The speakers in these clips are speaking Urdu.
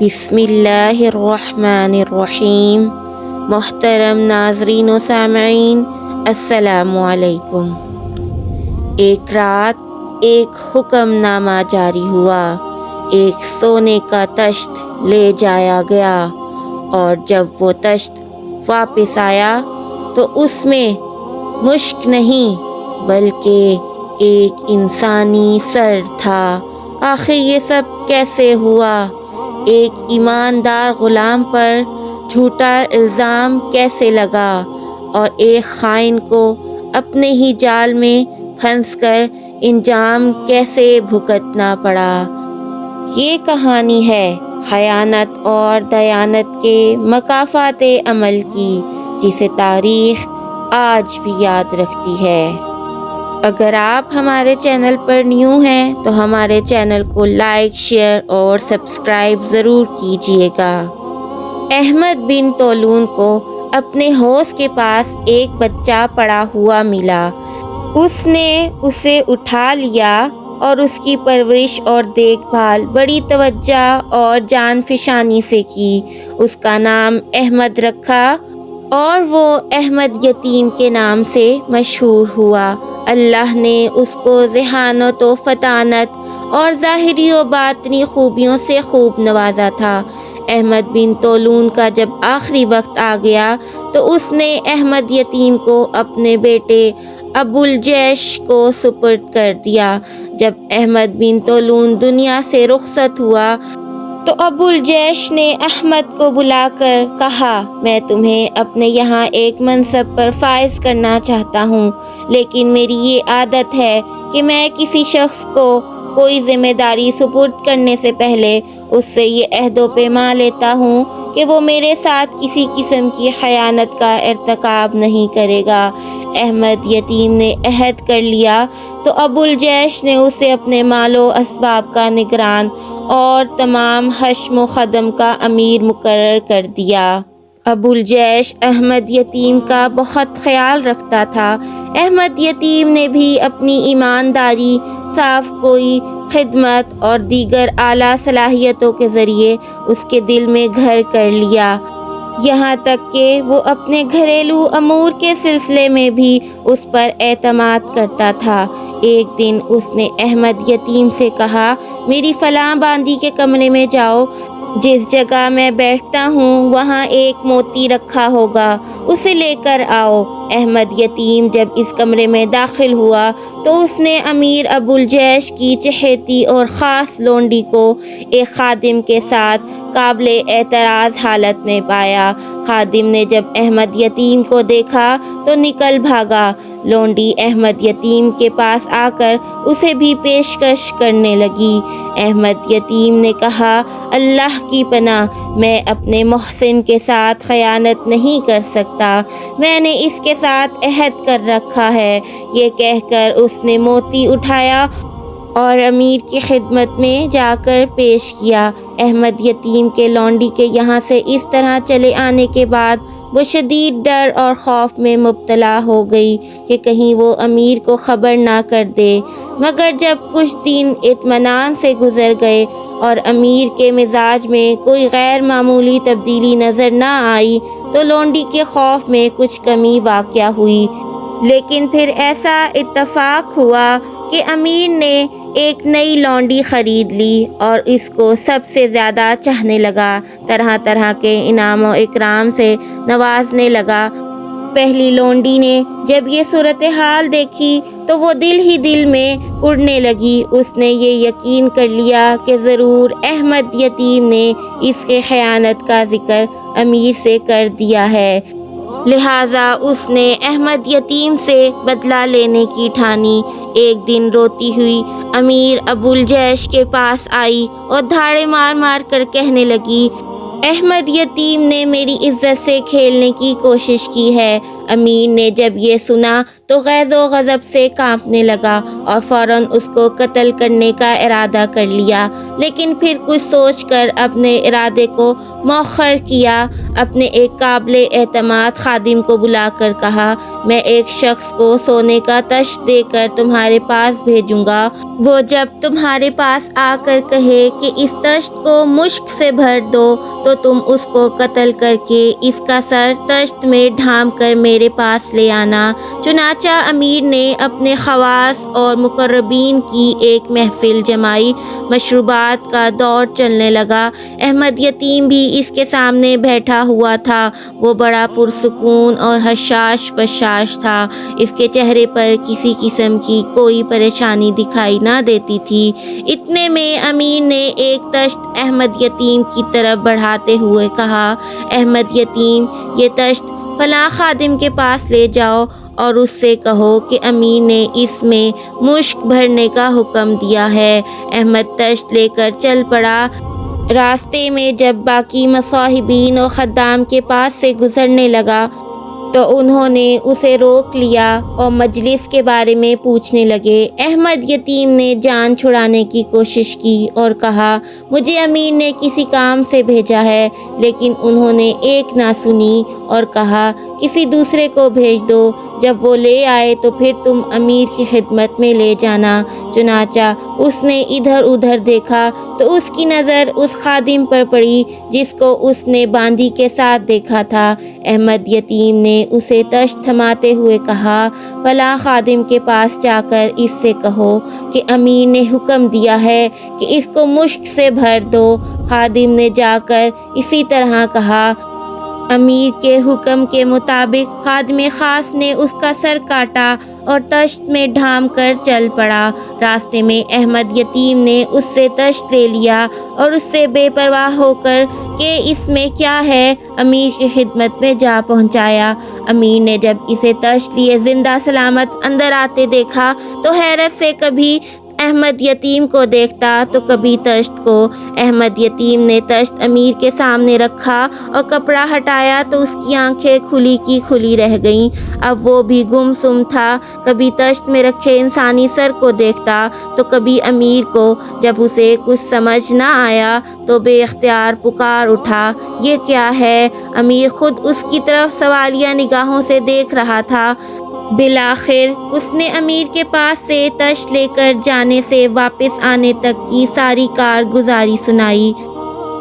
بسم اللہ الرحمن الرحیم۔ محترم ناظرین و سامعین، السلام علیکم۔ ایک رات ایک حکم نامہ جاری ہوا، ایک سونے کا تشت لے جایا گیا، اور جب وہ تشت واپس آیا تو اس میں مشک نہیں بلکہ ایک انسانی سر تھا۔ آخر یہ سب کیسے ہوا؟ ایک ایماندار غلام پر جھوٹا الزام کیسے لگا، اور ایک خائن کو اپنے ہی جال میں پھنس کر انجام کیسے بھگتنا پڑا؟ یہ کہانی ہے خیانت اور دیانت کے مکافات عمل کی، جسے تاریخ آج بھی یاد رکھتی ہے۔ اگر آپ ہمارے چینل پر نیو ہیں تو ہمارے چینل کو لائک، شیئر اور سبسکرائب ضرور کیجیے گا۔ احمد بن طولون کو اپنے حوض کے پاس ایک بچہ پڑا ہوا ملا۔ اس نے اسے اٹھا لیا اور اس کی پرورش اور دیکھ بھال بڑی توجہ اور جان فشانی سے کی۔ اس کا نام احمد رکھا اور وہ احمد یتیم کے نام سے مشہور ہوا۔ اللہ نے اس کو ذہانت و فطانت اور ظاہری و باطنی خوبیوں سے خوب نوازا تھا۔ احمد بن طولون کا جب آخری وقت آ گیا تو اس نے احمد یتیم کو اپنے بیٹے ابو الجیش کو سپرد کر دیا۔ جب احمد بن طولون دنیا سے رخصت ہوا تو ابو الجیش نے احمد کو بلا کر کہا، میں تمہیں اپنے یہاں ایک منصب پر فائز کرنا چاہتا ہوں، لیکن میری یہ عادت ہے کہ میں کسی شخص کو کوئی ذمہ داری سپرد کرنے سے پہلے اس سے یہ عہد و پیمان لیتا ہوں کہ وہ میرے ساتھ کسی قسم کی خیانت کا ارتکاب نہیں کرے گا۔ احمد یتیم نے عہد کر لیا تو ابو الجیش نے اسے اپنے مال و اسباب کا نگران اور تمام حشم و خدم کا امیر مقرر کر دیا۔ ابو الجیش احمد یتیم کا بہت خیال رکھتا تھا۔ احمد یتیم نے بھی اپنی ایمانداری، صاف گوئی، خدمت اور دیگر اعلیٰ صلاحیتوں کے ذریعے اس کے دل میں گھر کر لیا، یہاں تک کہ وہ اپنے گھریلو امور کے سلسلے میں بھی اس پر اعتماد کرتا تھا۔ ایک دن اس نے احمد یتیم سے کہا، میری فلاں باندی کے کمرے میں جاؤ، جس جگہ میں بیٹھتا ہوں وہاں ایک موتی رکھا ہوگا، اسے لے کر آؤ۔ احمد یتیم جب اس کمرے میں داخل ہوا تو اس نے امیر ابو الجیش کی چہیتی اور خاص لونڈی کو ایک خادم کے ساتھ قابل اعتراض حالت میں پایا۔ خادم نے جب احمد یتیم کو دیکھا تو نکل بھاگا۔ لونڈی احمد یتیم کے پاس آ کر اسے بھی پیشکش کرنے لگی۔ احمد یتیم نے کہا، اللہ کی پناہ، میں اپنے محسن کے ساتھ خیانت نہیں کر سکتا، میں نے اس کے ساتھ عہد کر رکھا ہے۔ یہ کہہ کر اس نے موتی اٹھایا اور امیر کی خدمت میں جا کر پیش کیا۔ احمد یتیم کے لونڈی کے یہاں سے اس طرح چلے آنے کے بعد وہ شدید ڈر اور خوف میں مبتلا ہو گئی کہ کہیں وہ امیر کو خبر نہ کر دے، مگر جب کچھ دن اطمینان سے گزر گئے اور امیر کے مزاج میں کوئی غیر معمولی تبدیلی نظر نہ آئی تو لونڈی کے خوف میں کچھ کمی واقع ہوئی۔ لیکن پھر ایسا اتفاق ہوا کہ امیر نے ایک نئی لونڈی خرید لی اور اس کو سب سے زیادہ چاہنے لگا، طرح طرح کے انعام و اکرام سے نوازنے لگا۔ پہلی لونڈی نے جب یہ صورتحال دیکھی تو وہ دل ہی دل میں اڑنے لگی۔ اس نے یہ یقین کر لیا کہ ضرور احمد یتیم نے اس کے خیانت کا ذکر امیر سے کر دیا ہے، لہٰذا اس نے احمد یتیم سے بدلہ لینے کی ٹھانی۔ ایک دن روتی ہوئی امیر ابو الجیش کے پاس آئی اور دھاڑے مار مار کر کہنے لگی، احمد یتیم نے میری عزت سے کھیلنے کی کوشش کی ہے۔ امیر نے جب یہ سنا تو غیظ و غضب سے کانپنے لگا اور فوراً اس کو قتل کرنے کا ارادہ کر لیا، لیکن پھر کچھ سوچ کر اپنے ارادے کو مؤخر کیا۔ اپنے ایک قابل اعتماد خادم کو بلا کر کہا، میں ایک شخص کو سونے کا تشت دے کر تمہارے پاس بھیجوں گا، وہ جب تمہارے پاس آ کر کہے کہ اس تشت کو مشک سے بھر دو تو تم اس کو قتل کر کے اس کا سر تشت میں ڈھام کر میرے پاس لے آنا۔ چنانچہ امیر نے اپنے خواص اور مقربین کی ایک محفل جمائی، مشروبات کا دور چلنے لگا۔ احمد یتیم بھی اس کے سامنے بیٹھا ہوا تھا، وہ بڑا پرسکون اور حشاش بشاش تھا، اس کے چہرے پر کسی قسم کی کوئی پریشانی دکھائی نہ دیتی تھی۔ اتنے میں امیر نے ایک تشت احمد یتیم کی طرف بڑھاتے ہوئے کہا، احمد یتیم، یہ تشت فلاں خادم کے پاس لے جاؤ اور اس سے کہو کہ امیر نے اس میں مشک بھرنے کا حکم دیا ہے۔ احمد تشت لے کر چل پڑا۔ راستے میں جب باقی مصاحبین و خدام کے پاس سے گزرنے لگا تو انہوں نے اسے روک لیا اور مجلس کے بارے میں پوچھنے لگے۔ احمد یتیم نے جان چھڑانے کی کوشش کی اور کہا، مجھے امیر نے کسی کام سے بھیجا ہے، لیکن انہوں نے ایک نہ سنی اور کہا، کسی دوسرے کو بھیج دو، جب وہ لے آئے تو پھر تم امیر کی خدمت میں لے جانا۔ چنانچہ اس نے ادھر ادھر دیکھا تو اس کی نظر اس خادم پر پڑی جس کو اس نے باندی کے ساتھ دیکھا تھا۔ احمد یتیم نے اسے تشت تھماتے ہوئے کہا، فلاں خادم کے پاس جا کر اس سے کہو کہ امیر نے حکم دیا ہے کہ اس کو مشک سے بھر دو۔ خادم نے جا کر اسی طرح کہا۔ امیر کے حکم کے مطابق خادم خاص نے اس کا سر کاٹا اور تشت میں ڈھام کر چل پڑا۔ راستے میں احمد یتیم نے اس سے تشت لے لیا اور اس سے بے پرواہ ہو کر کہ اس میں کیا ہے امیر کی خدمت میں جا پہنچایا۔ امیر نے جب اسے تشت لیے زندہ سلامت اندر آتے دیکھا تو حیرت سے کبھی احمد یتیم کو دیکھتا تو کبھی تشت کو۔ احمد یتیم نے تشت امیر کے سامنے رکھا اور کپڑا ہٹایا تو اس کی آنکھیں کھلی کی کھلی رہ گئیں۔ اب وہ بھی گم سم تھا، کبھی تشت میں رکھے انسانی سر کو دیکھتا تو کبھی امیر کو۔ جب اسے کچھ سمجھ نہ آیا تو بے اختیار پکار اٹھا، یہ کیا ہے؟ امیر خود اس کی طرف سوالیہ نگاہوں سے دیکھ رہا تھا۔ بالآخر اس نے امیر کے پاس سے تشت لے کر جانے سے واپس آنے تک کی ساری کارگزاری سنائی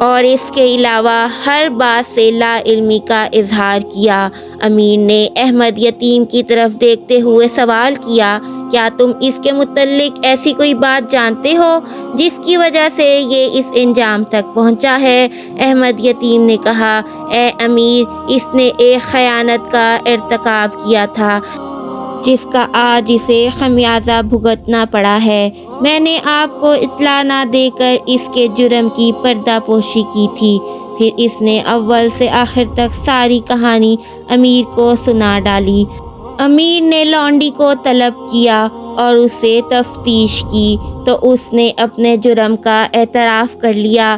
اور اس کے علاوہ ہر بات سے لا علمی کا اظہار کیا۔ امیر نے احمد یتیم کی طرف دیکھتے ہوئے سوال کیا، کیا تم اس کے متعلق ایسی کوئی بات جانتے ہو جس کی وجہ سے یہ اس انجام تک پہنچا ہے؟ احمد یتیم نے کہا، اے امیر، اس نے ایک خیانت کا ارتکاب کیا تھا جس کا آج اسے خمیازہ بھگتنا پڑا ہے۔ میں نے آپ کو اطلاع نہ دے کر اس کے جرم کی پردہ پوشی کی تھی۔ پھر اس نے اول سے آخر تک ساری کہانی امیر کو سنا ڈالی۔ امیر نے لونڈی کو طلب کیا اور اس سے تفتیش کی تو اس نے اپنے جرم کا اعتراف کر لیا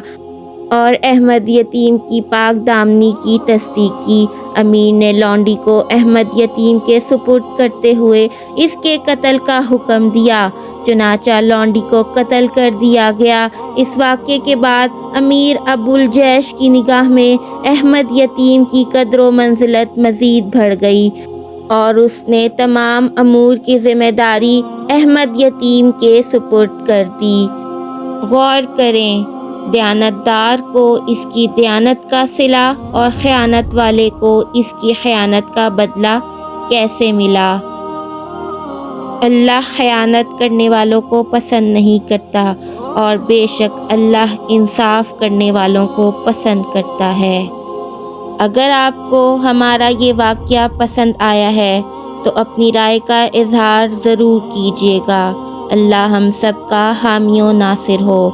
اور احمد یتیم کی پاک دامنی کی تصدیق کی۔ امیر نے لونڈی کو احمد یتیم کے سپرد کرتے ہوئے اس کے قتل کا حکم دیا۔ چنانچہ لونڈی کو قتل کر دیا گیا۔ اس واقعے کے بعد امیر ابو الجیش کی نگاہ میں احمد یتیم کی قدر و منزلت مزید بڑھ گئی اور اس نے تمام امور کی ذمہ داری احمد یتیم کے سپرد کر دی۔ غور کریں، دیانتدار کو اس کی دیانت کا صلہ اور خیانت والے کو اس کی خیانت کا بدلہ کیسے ملا۔ اللہ خیانت کرنے والوں کو پسند نہیں کرتا اور بے شک اللہ انصاف کرنے والوں کو پسند کرتا ہے۔ اگر آپ کو ہمارا یہ واقعہ پسند آیا ہے تو اپنی رائے کا اظہار ضرور کیجیے گا۔ اللہ ہم سب کا حامی و ناصر ہو۔